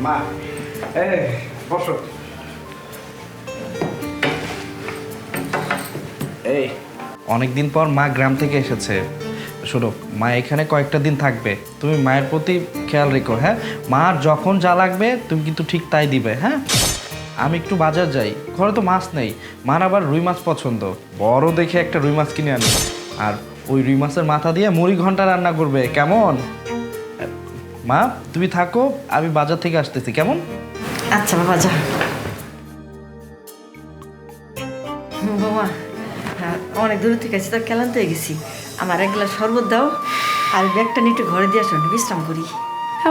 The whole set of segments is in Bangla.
মা এই বসো। এই অনেকদিন পর মা গ্রাম থেকে এসেছে। শোনো, মা এখানে কয়েকটা দিন থাকবে, তুমি মায়ের প্রতি খেয়াল রেখো। হ্যাঁ, মার যখন যা লাগবে তুমি কিন্তু ঠিক তাই দিবে। হ্যাঁ, আমি একটু বাজার যাই, ঘরে তো মাছ নেই। মার আবার রুই মাছ পছন্দ, বড় দেখে একটা রুই মাছ কিনে আনি। আর ওই রুই মাছের মাথা দিয়ে মুড়ি ঘন্টা রান্না করবে, কেমন? মা তুমি থাকো, আমি বাজার থেকে আসতেছি, কেমন? আচ্ছা বাবা যা। বাবা অনেক দূর থেকে আছি, তো ক্লান্ত হয়ে গেছি। আমার এক গ্লাস শরবত দাও, আর ব্যাগটা নিয়ে একটু ঘরে দিয়ে আসো, একটু বিশ্রাম করি।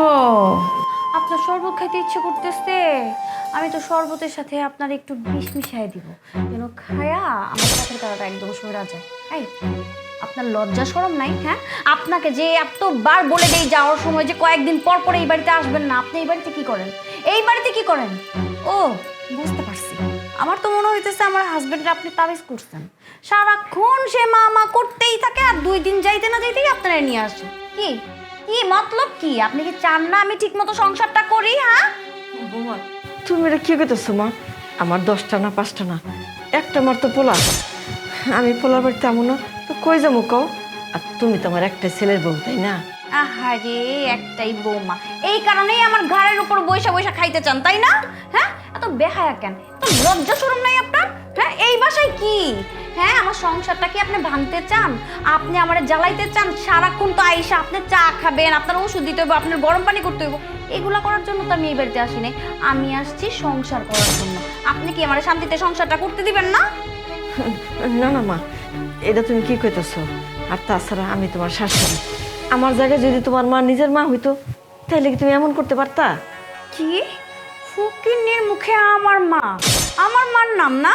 ও আপনার শরবত খাইতে ইচ্ছে করতেছে? আমি তো শরবতের সাথে আপনার একটু বিষ মিশিয়ে দিব, যেন খায়া আমার চোখের কালারটা একদম সরা যায়। এই আপনার লজ্জা শরম নাই? হ্যাঁ, আপনাকে যে এতবার বলে দেই যাওয়ার সময় যে কয়েকদিন পর পর এই বাড়িতে আসবেন না, আপনি এই বাড়িতে কি করেন? এই বাড়িতে কি করেন? ও বুঝতে পারছি, আমার তো মনে হইতেছে আমার হাজবেন্ডের আপনি তাবিজ করছেন। সারাক্ষণ সে মা মা করতেই থাকে, আর 2 দিন যাইতে না যাইতেই আপনারা নিয়ে আসে। কি কি মতলব কি? আপনি কি চান না আমি ঠিক মতো সংসারটা করি? হ্যাঁ বৌমা তুমি এটা কি করতেছো মা? আমার 10টা না 5টা না, একটা মার তো পোলা। আমি পোলার বাড়িতে এমন না তো কই যাবো কও? আর তুমি তো আমার একটা ছেলের বউ, তাই না? আহারে একটাই বৌমা, এই কারণেই আমার ঘাড়ের উপর বৈশা বৈশা খাইতে চান, তাই না? হ্যাঁ, এত বেহায়া কেন? এত লজ্জা শরম নাই আপনার? হ্যাঁ, এই বাসায় কি? হ্যাঁ, আমার সংসারটা কি আপনি ভাঙতে চান? আপনি আমারে জ্বালাইতে চান? সারাক্ষণ তো আইসা আপনি চা খাবেন, আপনার ওষুধ দিতে হবে, আপনার গরম পানি করতে হবে। এগুলা করার জন্য তো আমি এই বাড়িতে আসি নাই, আমি আসছি সংসার করার জন্য। আপনি কি আমার শান্তিতে সংসারটা করতে দিবেন না? না না মা, এটা তুমি কি কইতেছো? আর তাছাড়া আমি তোমার শাশুড়ি, আমার জায়গায় যদি তোমার মা নিজের মা হইতো তাহলে কি তুমি এমন করতে পারতা? কি ফকিন্নির মুখে আমার মা? আমার মার নাম না?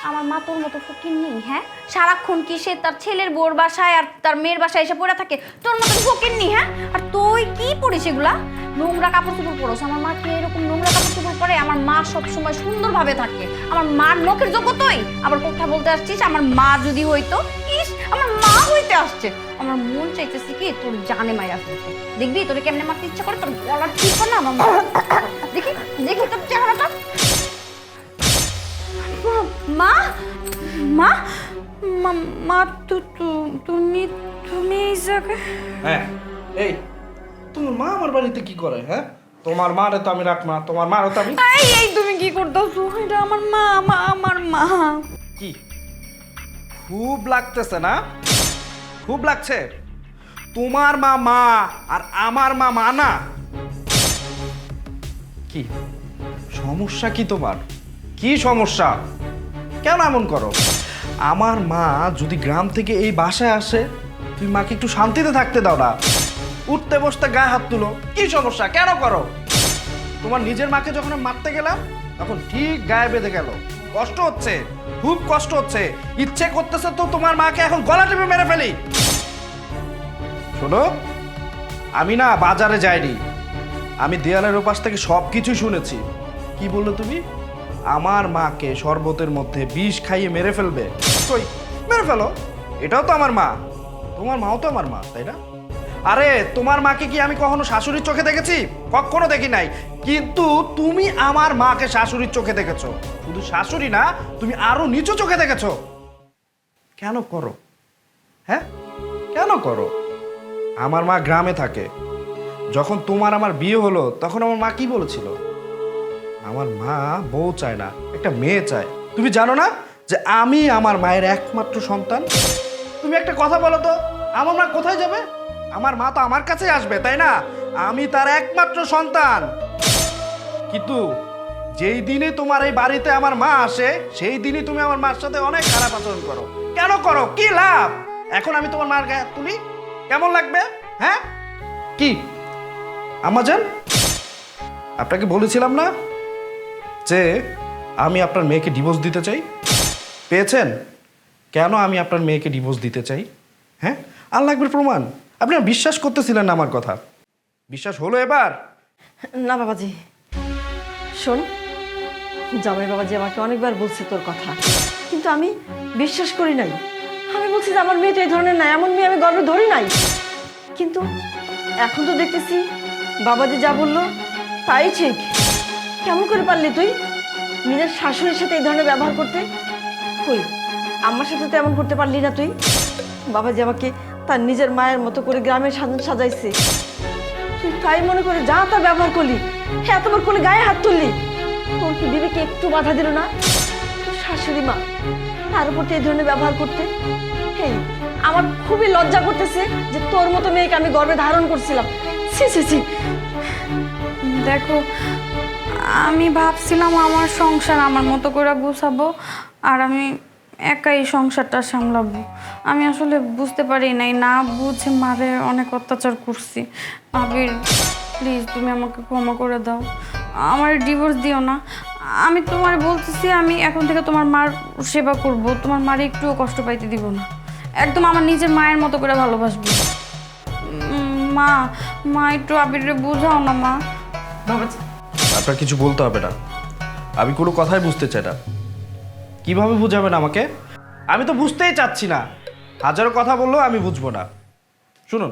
আমার মা তোর মতো ফকিন্নি? হ্যাঁ, সারাক্ষণ কি সে তার ছেলের বউর বাসায় আর তার মেয়ের বাসায় এসে পড়ে থাকে? তোর মতো ফকিন্নি? হ্যাঁ, আর তুই কি পরিস এগুলা? নোংরা কাপড় চোপড় পরোস? আমার মা কি এরকম নোংরা কাপড় চোপড় পরে? আমার মা সবসময় সুন্দরভাবে থাকে। আমার মার নখের যোগ্য তুই আবার কথা বলতে আসছিস? আমার মা যদি হইতো, ইস আমার মা হইতে আসছে। আমার মন চাইতেছে কি তোর জানে মাইরা ফেলতে। দেখবি তোরে কেমনে মারতে ইচ্ছা করে, তোর গলার ঠিক না আমার মা। দেখি দেখি তোর চেহারাটা। মা মা মা মা তুমি তুমি এই জায়গায়? হ্যাঁ, এই তোমার মা আমার বাড়িতে কি করে? হ্যাঁ, তোমার মারে তো আমি রাখ না, তোমার মারও তো আমি। এই তুমি কি করতেছো? এটা আমার মা, আমার মা। কি খুব লাগতেছে না? খুব লাগছে? তোমার মা মা আর আমার মা মা না? কি সমস্যা কি তোমার? কি সমস্যা? কেন এমন করো? আমার মা যদি গ্রাম থেকে এই বাসায় আসে, তুমি মাকে একটু শান্তিতে থাকতে দাও না? উঠতে বসতে গায়ে হাত তুলো, কি সমস্যা? কেন করো? তোমার নিজের মাকে যখন আমি মারতে গেলাম তখন ঠিক গায়ে বেঁধে গেল। কষ্ট হচ্ছে, খুব কষ্ট হচ্ছে। ইচ্ছে করতেছে তো তোমার মাকে এখন গলা টিপে মেরে ফেলি। শোনো, আমি না বাজারে যাইনি, আমি দেয়ালের ওপাশ থেকে সব কিছু শুনেছি। কি বললে তুমি? আমার মাকে শরবতের মধ্যে বিষ খাইয়ে মেরে ফেলবে? কই, মেরে ফেলো, এটাও তো আমার মা, তোমার মাও তো আমার মা, তাই না? আরে তোমার মাকে কি আমি কখনো শাশুড়ির চোখে দেখেছি? কখনো দেখি নাই। কিন্তু তুমি আমার মাকে শাশুড়ির চোখে দেখেছো। শুধু শাশুড়ি না, তুমি আরো নিচু চোখে দেখেছো। কেন করো? হ্যাঁ, কেন করো? আমার মা গ্রামে থাকে। যখন তোমার আমার বিয়ে হলো তখন আমার মা কি বলেছিল? আমার মা বউ চায় না, একটা মেয়ে চায়। তুমি জানো না যে আমি আমার মায়ের একমাত্র সন্তান? তুমি একটা কথা বলো তো, আমার মা কোথায় যাবে? আমার মা তো আমার কাছেই আসবে, তাই না? আমি তার একমাত্র সন্তান। কিন্তু যেই দিনে তোমার এই বাড়িতে আমার মা আসে, সেই দিনই তুমি আমার মার সাথে অনেক খারাপ আচরণ করো। কেন করো? কি লাভ? এখন আমি তোমার মার গায়ে হাত তুলি, কেমন লাগবে? হ্যাঁ, কি আম্মাজান, আপনাকে বলেছিলাম না যে আমি আপনার মেয়েকে ডিভোর্স দিতে চাই? পেয়েছেন? কেন আমি আপনার মেয়েকে ডিভোর্স দিতে চাই? হ্যাঁ, আর লাগবে প্রমাণ? আপনি আর বিশ্বাস করতেছিলেন না আমার কথা, বিশ্বাস হলো এবার? না বাবাজি, শোন, জামাই বাবাজি আমাকে অনেকবার বলছে তোর কথা, কিন্তু আমি বিশ্বাস করি নাই। আমি বলছি যে আমার মেয়ে তো এই ধরনের নাই, এমন মেয়ে আমি গর্বে ধরি নাই। কিন্তু এখন তো দেখতেছি বাবাজি যা বললো তাই ঠিক। কেমন করে পারলি তুই নিজের শাশুড়ির সাথে এই ধরনের ব্যবহার করতে? কই, আমার সাথে তো এমন করতে পারলি না তুই। বাবাজি আমাকে তার নিজের মায়ের মতো করে গ্রামের সাজাইছে, তুই তাই মনে করে যা তা ব্যবহার করলি। হ্যাঁ, এতবার করে গায়ে হাত তুললি। তোর কি বিবেকে একটু বাধা দিল না? তোর শাশুড়ি মা, তার উপর তো এই ধরনের ব্যবহার করতে। হ্যাঁ, আমার খুবই লজ্জা করতেছে যে তোর মতো মেয়েকে আমি গর্ভে ধারণ করছিলাম। ছি ছি ছি। দেখো, আমি ভাবছিলাম আমার সংসার আমার মতো করে গুছাবো, আর আমি একাই সংসারটা সামলাবো। আমি আসলে বুঝতে পারি নাই, না বুঝে মারে অনেক অত্যাচার করছি। আবির, প্লিজ তুমি আমাকে ক্ষমা করে দাও, আমার ডিভোর্স দিও না। আমি তোমার বলতেছি, আমি এখন থেকে তোমার মার সেবা করব, তোমার মারে একটুও কষ্ট পাইতে দিব না, একদম আমার নিজের মায়ের মতো করে ভালোবাসবো। মা, মা একটু আবিরে বুঝাও না মা। বাবাজি, আপনার কিছু বলতে হবে না, আমি কোনো কথাই বুঝতে চাই না। কিভাবে বুঝাবেন আমাকে? আমি তো বুঝতেই চাচ্ছি না। হাজারো কথা বললেও আমি বুঝবো না। শুনুন,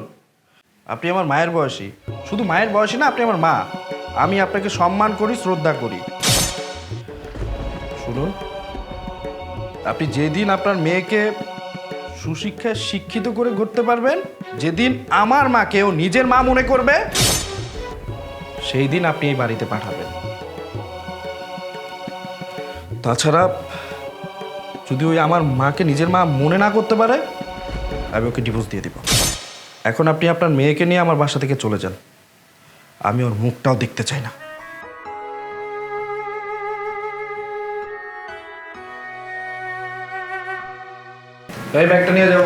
আপনি আমার মায়ের বয়সী, শুধু মায়ের বয়সী না, আপনি আমার মা। আমি আপনাকে সম্মান করি, শ্রদ্ধা করি। শুনুন, আপনি যেদিন আপনার মেয়েকে সুশিক্ষায় শিক্ষিত করে ঘুরতে পারবেন, যেদিন আমার মাকেও নিজের মা মনে করবে, সেই দিন আপনি এই বাড়িতে পাঠাবেন। তাছাড়া যদি ওই আমার মাকে নিজের মা মনে না করতে পারে, আমি ওকে ডিভোর্স দিয়ে দিব। এখন আপনি আপনার মেয়েকে নিয়ে আমার বাসা থেকে চলে যান, আমি ওর মুখটাও দেখতে চাই না। এই ব্যাগটা নিয়ে যাও।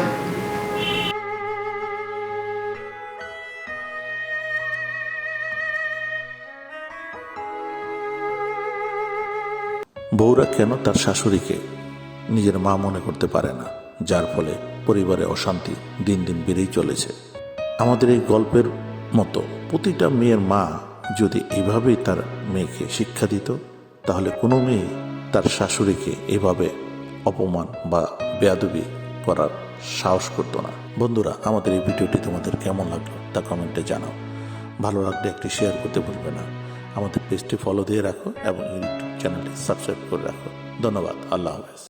বউরা কেন তার শাশুড়িকে নিজের মা মনে করতে পারে না, যার ফলে পরিবারে অশান্তি দিন দিন বেড়েই চলেছে। আমাদের এই গল্পের মতো প্রতিটা মেয়ের মা যদি এভাবেই তার মেয়েকে শিক্ষা দিত, তাহলে কোনো মেয়ে তার শাশুড়িকে এভাবে অপমান বা বেয়াদবি করার সাহস করতো না। বন্ধুরা, আমাদের এই ভিডিওটি তোমাদের কেমন লাগলো তা কমেন্টে জানাও। ভালো লাগলে একটি শেয়ার করতে ভুলবে না। আমাদের পেজটি ফলো দিয়ে রাখো এবং ইউটিউব চ্যানেলটি সাবস্ক্রাইব করে রাখো। ধন্যবাদ। আল্লাহ হাফেজ।